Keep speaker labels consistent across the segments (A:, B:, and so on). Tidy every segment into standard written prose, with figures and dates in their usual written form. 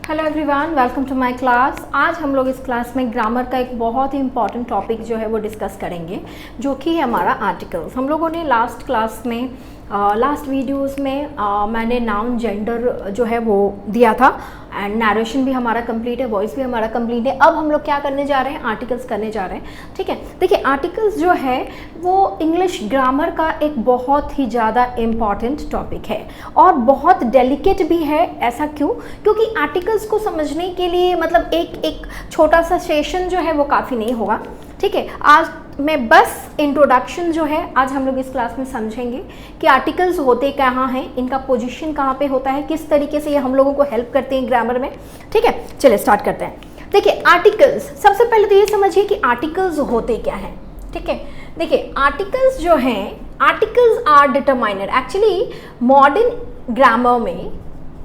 A: Hello everyone, welcome to my class. आज हम लोग इस क्लास में ग्रामर का एक बहुत ही इंपॉर्टेंट टॉपिक जो है वो डिस्कस करेंगे, जो कि है हमारा आर्टिकल्स। हम लोगों ने लास्ट क्लास में लास्ट वीडियोस में मैंने नाउन जेंडर जो है वो दिया था एंड नरेशन भी हमारा कंप्लीट है, वॉइस भी हमारा कंप्लीट है। अब हम लोग क्या करने जा रहे हैं, आर्टिकल्स करने जा रहे हैं। ठीक है, देखिए आर्टिकल्स जो है वो इंग्लिश ग्रामर का एक बहुत ही ज़्यादा इम्पॉर्टेंट टॉपिक है और बहुत डेलिकेट भी है। ऐसा क्यों? क्योंकि आर्टिकल्स को समझने के लिए मतलब एक छोटा सा सेशन जो है वो काफ़ी नहीं होगा। ठीक है, आज मैं बस इंट्रोडक्शन जो है आज हम लोग इस क्लास में समझेंगे कि आर्टिकल्स होते कहाँ हैं, इनका पोजीशन कहाँ पे होता है, किस तरीके से ये हम लोगों को हेल्प करते हैं ग्रामर में। ठीक है, चलिए स्टार्ट करते हैं। देखिए आर्टिकल्स, सबसे पहले तो ये समझिए कि आर्टिकल्स होते क्या हैं। ठीक है, देखिए आर्टिकल्स जो हैं, articles are determiner. Actually modern grammar में,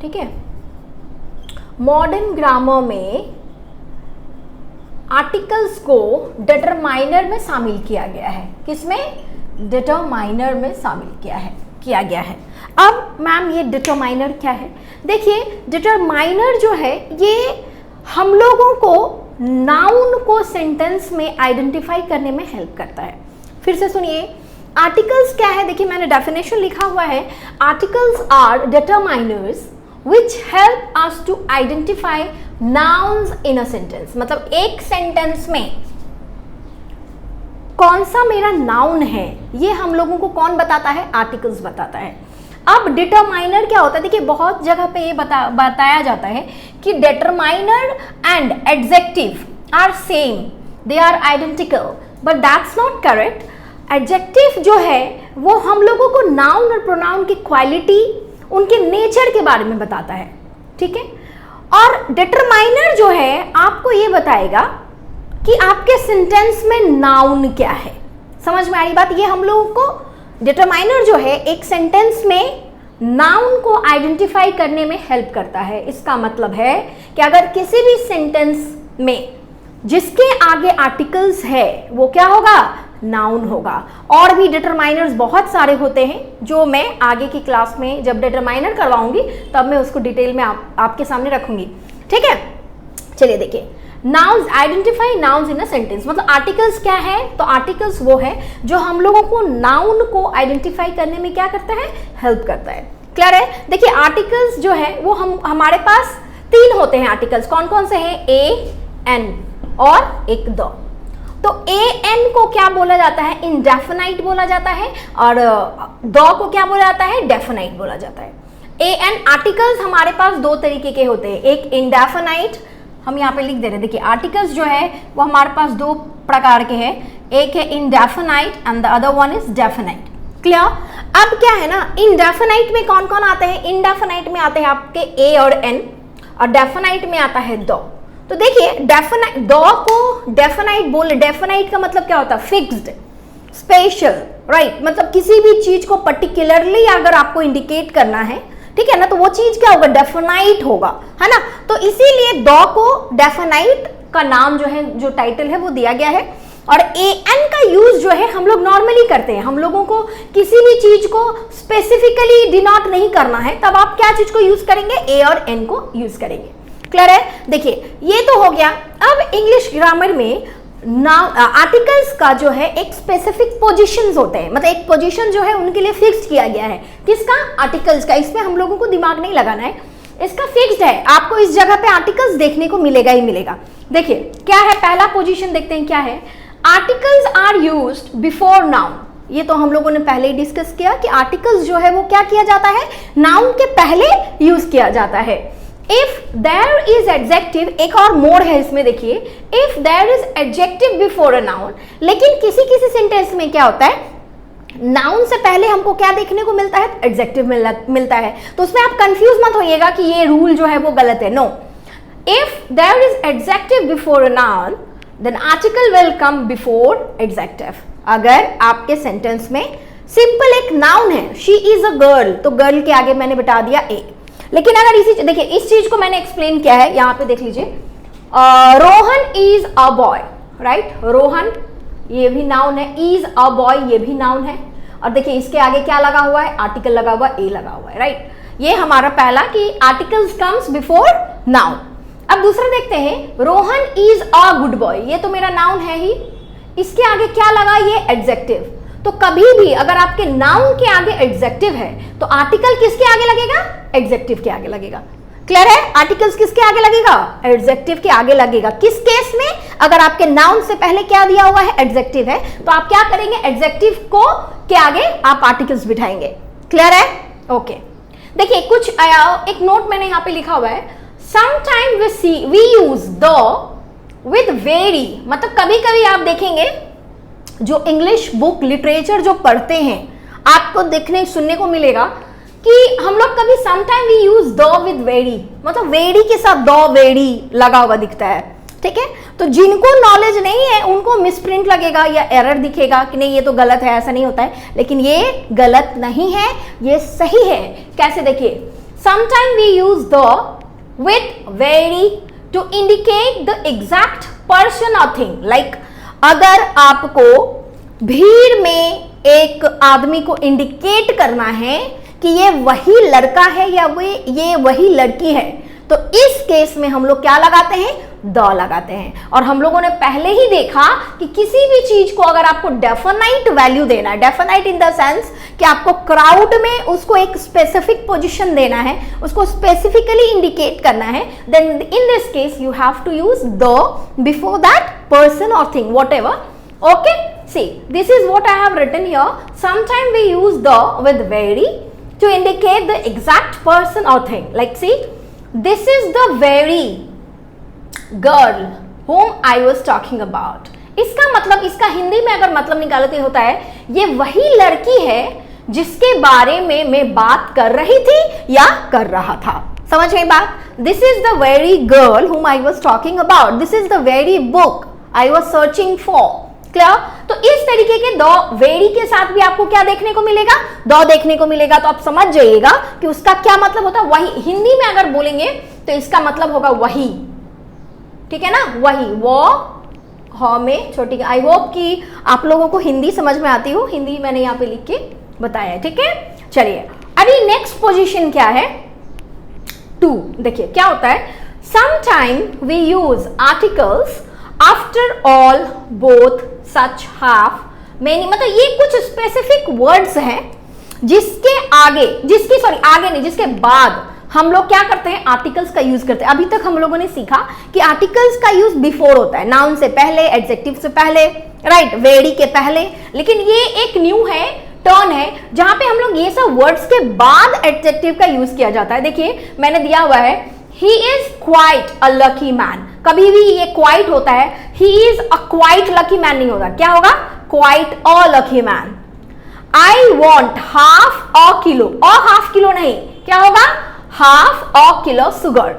A: ठीक है, मॉडर्न ग्रामर में आर्टिकल्स को डिटरमाइनर में शामिल किया गया है। किसमें? डिटरमाइनर में शामिल किया गया है। अब मैम ये डिटरमाइनर क्या है? देखिए डिटरमाइनर जो है ये हम लोगों को नाउन को सेंटेंस में आइडेंटिफाई करने में हेल्प करता है। फिर से सुनिए, आर्टिकल्स क्या है? देखिए मैंने डेफिनेशन लिखा हुआ है, articles are determiners which help us to identify nouns in a sentence। मतलब एक सेंटेंस में कौन सा मेरा नाउन है ये हम लोगों को कौन बताता है? आर्टिकल्स बताता है। अब डिटरमाइनर क्या होता है? देखिए बहुत जगह पे ये बताया जाता है कि determiner and adjective are same, they are identical, but that's not correct. Adjective जो है वो हम लोगों को नाउन और प्रोनाउन की क्वालिटी, उनके नेचर के बारे में बताता है। ठीक है, और डिटरमाइनर जो है आपको ये बताएगा कि आपके सेंटेंस में नाउन क्या है। समझ में आ रही बात? ये हम लोगों को डिटरमाइनर जो है एक सेंटेंस में नाउन को आइडेंटिफाई करने में हेल्प करता है। इसका मतलब है कि अगर किसी भी सेंटेंस में जिसके आगे आर्टिकल्स है वो क्या होगा? नाउन होगा। और भी डिटरमाइनर्स बहुत सारे होते हैं जो मैं आगे की क्लास में जब डिटरमाइनर करवाऊंगी तब मैं उसको डिटेल में आपके सामने रखूंगी। ठीक है, चलिए देखिए, nouns, identify nouns in a sentence. मतलब आर्टिकल्स क्या है? तो आर्टिकल्स वो है जो हम लोगों को नाउन को आइडेंटिफाई करने में क्या करता है? हेल्प करता है। क्लियर है? देखिए आर्टिकल्स जो है वो हमारे पास तीन होते हैं आर्टिकल्स। कौन कौन से हैं? ए, एन और एक द। तो ए एन को क्या बोला जाता है? इंडेफिनाइट बोला जाता है, और द को क्या बोला जाता है? डेफिनाइट बोला जाता है। ए एन आर्टिकल्स हमारे पास दो तरीके के होते हैं, एक इंडेफिनाइट, हम यहाँ पे लिख दे रहे हैं। देखिए आर्टिकल्स जो है वो हमारे पास दो प्रकार के हैं, एक है indefinite and the other one is definite. Clear? अब क्या है ना, इंडेफिनाइट में कौन कौन आते हैं? इंडेफिनाइट में आते हैं आपके ए और एन, और डेफिनाइट में आता है द। तो देखिए डेफिनाइट, द को डेफिनाइट बोले, डेफिनाइट का मतलब क्या होता है? Fixed, special, right. मतलब किसी भी चीज को पर्टिकुलरली अगर आपको इंडिकेट करना है, ठीक है ना, तो वो चीज क्या होगा? डेफिनाइट होगा, है ना। तो इसीलिए द को डेफिनाइट का नाम जो है, जो टाइटल है वो दिया गया है। और ए एन का यूज जो है हम लोग नॉर्मली करते हैं। हम लोगों को किसी भी चीज को स्पेसिफिकली डिनोट नहीं करना है, तब आप क्या चीज को यूज करेंगे? ए और एन को यूज करेंगे। क्लियर है? देखिए ये तो हो गया। अब इंग्लिश ग्रामर में आर्टिकल्स का जो है एक स्पेसिफिक पोजीशंस होते हैं, मतलब एक पोजीशन जो है उनके लिए फिक्स्ड किया गया है। किसका? आर्टिकल्स का। इसमें हम लोगों को दिमाग नहीं लगाना है, इसका फिक्स्ड है। आपको इस जगह पे आर्टिकल्स देखने को मिलेगा ही मिलेगा। देखिए क्या है, पहला पोजीशन देखते हैं क्या है। Articles are used before noun. ये तो हम लोगों ने पहले ही डिस्कस किया कि आर्टिकल्स जो है वो क्या किया जाता है? नाउन के पहले यूज किया जाता है। इफ देयर इज एडजेक्टिव, एक और मोड है इसमें, देखिए, if there is adjective before a noun. लेकिन किसी किसी सेंटेंस में क्या होता है, नाउन से पहले हमको क्या देखने को मिलता है? एडजेक्टिव मिलता है। तो उसमें आप कंफ्यूज मत होइएगा कि ये रूल जो है वो गलत है। No, if there is adjective before a noun then article will come before adjective. अगर आपके सेंटेंस में सिंपल एक नाउन है, शी इज अ गर्ल, तो गर्ल के आगे मैंने बिठा दिया ए। लेकिन अगर इसी, देखिए इस चीज को मैंने एक्सप्लेन किया है, यहां पे देख लीजिए, Rohan is a boy, right. Rohan ये भी नाउन है, इज अ बॉय ये भी नाउन है, और देखिए इसके आगे क्या लगा हुआ है? आर्टिकल लगा हुआ है, ए लगा हुआ है, राइट। ये हमारा पहला कि आर्टिकल्स कम्स बिफोर नाउन। अब दूसरा देखते हैं, Rohan is a good boy, ये तो मेरा नाउन है ही, इसके आगे क्या लगा, ये एडजेक्टिव। तो कभी भी अगर आपके नाउन के आगे एडजेक्टिव है तो आर्टिकल किसके आगे लगेगा, एडजेक्टिव के आगे लगेगा। क्लियर है, आर्टिकल्स किसके आगे लगेगा, एडजेक्टिव के आगे लगेगा। किस केस में, अगर आपके नाउन से पहले क्या दिया हुआ है, एडजेक्टिव है, तो आप क्या करेंगे, एडजेक्टिव को के आगे आप आर्टिकल्स बिठाएंगे। क्लियर है, ओके। देखिए कुछ एक नोट मैंने यहां पे लिखा हुआ है, sometime we use the with very, मतलब कभी कभी आप देखेंगे जो इंग्लिश बुक लिटरेचर जो पढ़ते हैं आपको देखने सुनने को मिलेगा कि हम लोग कभी sometime we use the with very, मतलब वेरी के साथ द वेरी लगा हुआ दिखता है। ठीक है, तो जिनको नॉलेज नहीं है उनको मिसप्रिंट लगेगा या एरर दिखेगा कि नहीं ये तो गलत है, ऐसा नहीं होता है, लेकिन ये गलत नहीं है, ये सही है। कैसे, देखिए, sometime we use the with very to indicate the exact person और थिंग। लाइक अगर आपको भीड़ में एक आदमी को इंडिकेट करना है कि ये वही लड़का है या ये वही लड़की है, तो इस केस में हम लोग क्या लगाते हैं, द लगाते हैं। और हम लोगों ने पहले ही देखा कि किसी भी चीज को अगर आपको डेफिनाइट वैल्यू देना है, डेफिनाइट इन द सेंस कि आपको क्राउड में उसको एक स्पेसिफिक पोजीशन देना है, उसको स्पेसिफिकली इंडिकेट करना है, then in this case you have to use the before that person और thing, whatever. Okay, see, this is what I have written here. Sometimes we use the with very to indicate the exact person or thing. Like, see, this is the very girl whom I was talking about. इसका मतलब, इसका हिंदी में अगर मतलब निकाले तो होता है ये वही लड़की है जिसके बारे में मैं बात कर रही थी या कर रहा था। समझ गई बात? This is the very girl whom I was talking about. This is the very book I was searching for. Clear? तो इस तरीके के द वेरी के साथ भी आपको क्या देखने को मिलेगा, द देखने को मिलेगा। तो आप समझ जाइएगा कि उसका क्या मतलब होता है, वही। हिंदी में अगर बोलेंगे तो इसका मतलब होगा वही, ठीक है ना, वही, वो ह में छोटी। आई होप कि आप लोगों को हिंदी समझ में आती हो, हिंदी मैंने यहाँ पे लिख के बताया है। ठीक है, चलिए अभी नेक्स्ट पोजीशन क्या है, टू। देखिए क्या होता है, sometime we use articles after all, both, such, half, many, मतलब ये कुछ स्पेसिफिक वर्ड्स हैं जिसके आगे, आगे नहीं, जिसके बाद हम लोग क्या करते हैं, आर्टिकल्स का यूज करते हैं। अभी तक हम लोगों ने सीखा कि आर्टिकल्स का यूज बिफोर होता है, नाउन से पहले, एडजेक्टिव से पहले, राइट, वेरी के पहले। लेकिन ये एक न्यू है, टर्न है, जहां पे हम लोग ये सब वर्ड्स के बाद एडजेक्टिव का यूज किया जाता है। देखिए मैंने दिया हुआ है, he is quite a lucky man। कभी भी ये quite होता है, he is a quite lucky man नहीं होगा, क्या होगा, quite a lucky man। I want half a kilo, और हाफ किलो नहीं, क्या होगा, half a kilo sugar।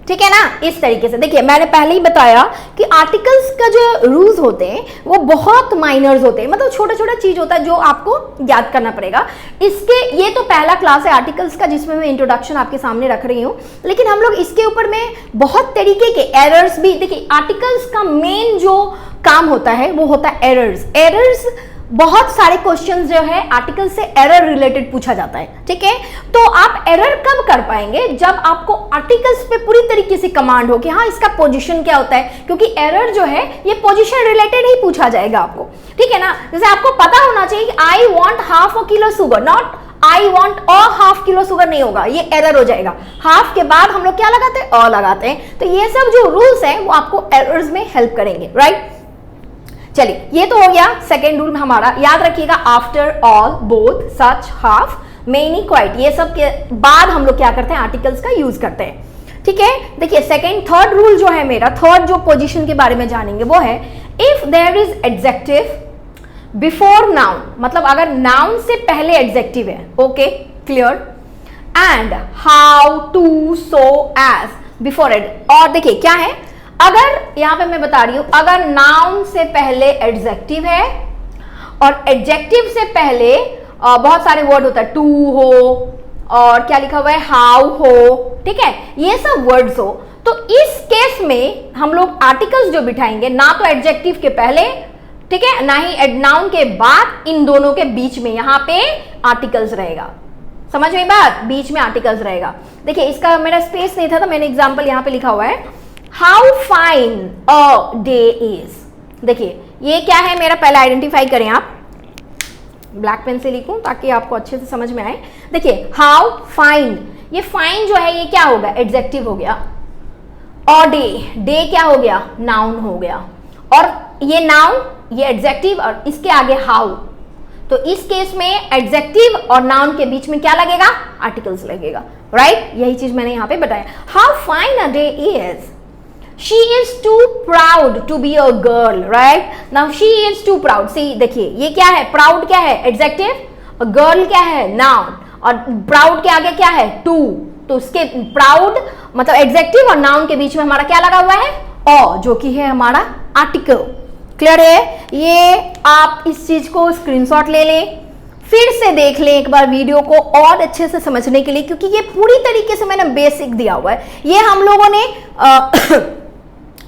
A: ठीक है ना, इस तरीके से। देखिए मैंने पहले ही बताया कि आर्टिकल्स का जो रूल्स होते हैं वो बहुत माइनर्स होते हैं, मतलब छोटा छोटा चीज होता है जो आपको याद करना पड़ेगा। इसके, ये तो पहला क्लास है आर्टिकल्स का जिसमें मैं इंट्रोडक्शन आपके सामने रख रही हूँ, लेकिन हम लोग इसके ऊपर में बहुत तरीके के एरर्स भी, देखिए आर्टिकल्स का मेन जो काम होता है वो होता है एरर्स। बहुत सारे क्वेश्चंस जो है आर्टिकल से एरर रिलेटेड पूछा जाता है। ठीक है, तो आप एरर कब कर पाएंगे, जब आपको आर्टिकल्स पे पूरी तरीके से कमांड हो कि हाँ इसका पोजीशन क्या होता है, क्योंकि एरर जो है ये पोजीशन रिलेटेड ही पूछा जाएगा आपको। ठीक है ना, जैसे आपको पता होना चाहिए कि I want half a kilo sugar, not I want a half kilo sugar नहीं होगा, ये एरर हो जाएगा। हाफ के बाद हम लोग क्या लगाते हैं, अ लगाते हैं। तो ये सब जो रूल्स हैं वो आपको एरर्स में हेल्प करेंगे, राइट। चलिए ये तो हो गया सेकेंड रूल में हमारा, याद रखिएगा, after all, both, such, half, many, quite, ये सब के बाद हम लोग क्या करते हैं, आर्टिकल्स का यूज करते हैं। ठीक है, देखिए थर्ड रूल जो है मेरा, थर्ड जो पोजीशन के बारे में जानेंगे वो है, if there is adjective before noun, मतलब अगर नाउन से पहले एडजेक्टिव है, okay clear, and how, too, so, as before add. और देखिए क्या है, अगर यहां पे मैं बता रही हूं, अगर नाउन से पहले एडजेक्टिव है और एडजेक्टिव से पहले बहुत सारे वर्ड होता है, टू हो और क्या लिखा हुआ है, हाउ हो, ठीक है, ये सब वर्ड्स हो, तो इस केस में हम लोग आर्टिकल्स जो बिठाएंगे, ना तो एडजेक्टिव के पहले, ठीक है, ना ही नाउन के बाद, इन दोनों के बीच में यहां पे आर्टिकल्स रहेगा। समझ में बात, बीच में आर्टिकल्स रहेगा। देखिए इसका मेरा स्पेस नहीं था तो मैंने एग्जाम्पल यहाँ पे लिखा हुआ है, how fine a day is. देखिए ये क्या है मेरा, पहले आइडेंटिफाई करें आप, ब्लैक पेन से लिखूं ताकि आपको अच्छे से समझ में आए। देखिए हाउ फाइन, ये फाइन जो है ये क्या होगा, एडजेक्टिव हो गया, और डे, डे क्या हो गया, नाउन हो गया, और ये नाउन ये एडजेक्टिव और इसके आगे हाउ, तो इस केस में एडजेक्टिव और नाउन के बीच में क्या लगेगा, आर्टिकल्स लगेगा, राइट। यही चीज मैंने यहां पे बताया। How fine a day is, she is too proud to be a girl, right. Now she is too proud, see देखिए ये क्या है, प्राउड क्या है, एडजेक्टिव, और गर्ल क्या है, नाउन, और प्राउड के आगे क्या है, टू, तो उसके प्राउड मतलब एडजेक्टिव और नाउन के बीच में हमारा क्या लगा हुआ है, और जो कि है हमारा आर्टिकल। क्लियर है, ये आप इस चीज को स्क्रीनशॉट ले लें, फिर से देख लें एक बार वीडियो को और अच्छे से समझने के लिए, क्योंकि ये पूरी तरीके से मैंने बेसिक दिया हुआ है। ये हम लोगों ने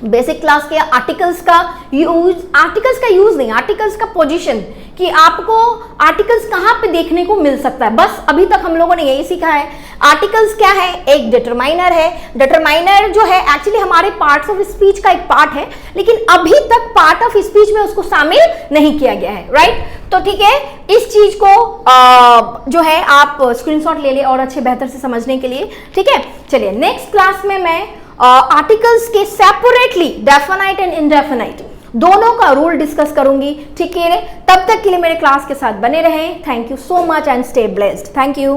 A: बेसिक क्लास के आर्टिकल्स का यूज नहीं, आर्टिकल्स का पोजीशन, कि आपको आर्टिकल्स कहां पे देखने को मिल सकता है, बस अभी तक हम लोगों ने यही सीखा है। आर्टिकल्स क्या है, एक डिटरमाइनर है। डिटरमाइनर जो है एक्चुअली हमारे पार्ट्स ऑफ स्पीच का एक पार्ट है, लेकिन अभी तक पार्ट ऑफ स्पीच में उसको शामिल नहीं किया गया है, राइट। तो ठीक है, इस चीज को जो है आप स्क्रीनशॉट ले ले और अच्छे बेहतर से समझने के लिए, ठीक है। चलिए नेक्स्ट क्लास में मैं आर्टिकल्स के सेपरेटली डेफिनाइट एंड इनडेफिनाइट दोनों का रूल डिस्कस करूंगी, ठीक है। तब तक के लिए मेरे क्लास के साथ बने रहें। Thank you so much and stay blessed. Thank you.